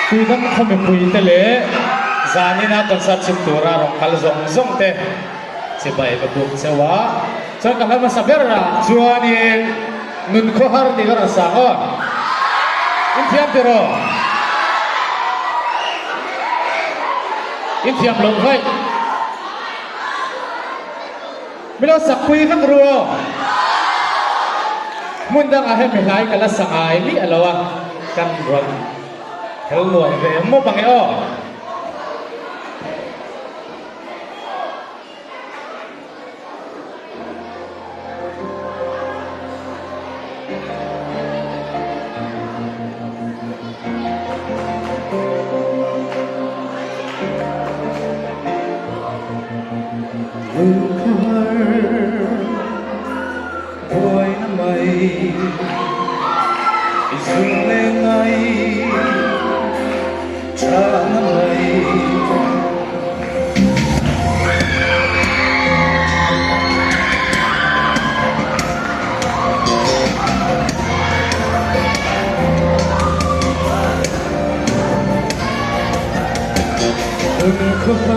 Kui dam khome pui te le zanina concert sim tura rong kal zong zong te chibai ba bu chewa cha kalama sabera chuani nun kho har ni gar sa ko in thiam tero in thiam long hai milo sakui khak ruo mundang ahe me lai kala sangai li alawa kan ron hel loi ve mo bang e o Ôi năm mây dừng lên ngay cha năm mây đừng khóc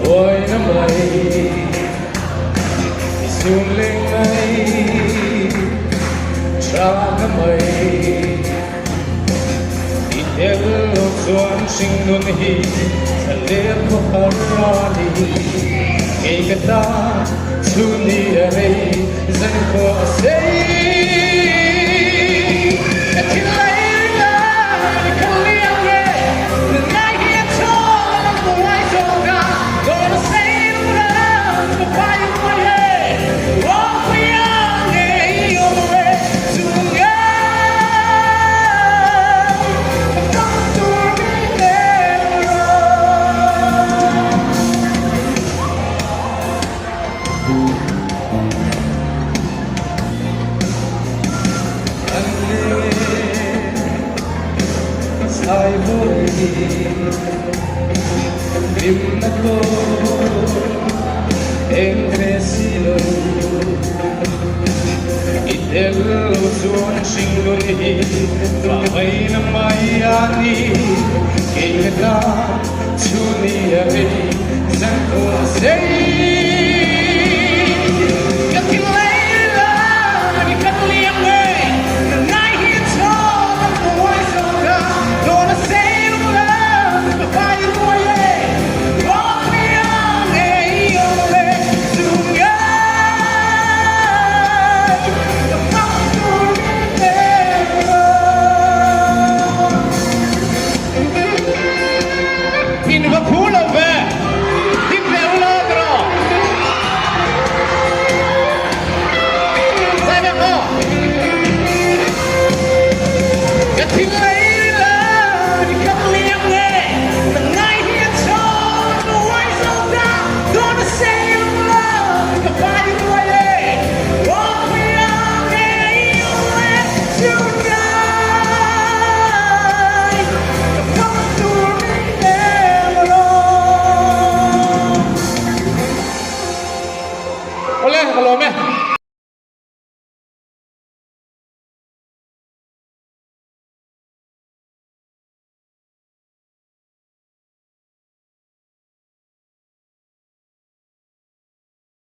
ôi năm mây dừng lên ngay cha năm mây đi theo lối xuân sinh luôn hi thật liệt của họ đi khi cái ta chú đi ở đây dân khó xây ai vui im na ko entre silo itelo suon singoni va vai na mai ani ke ta chuni ave zan ko sei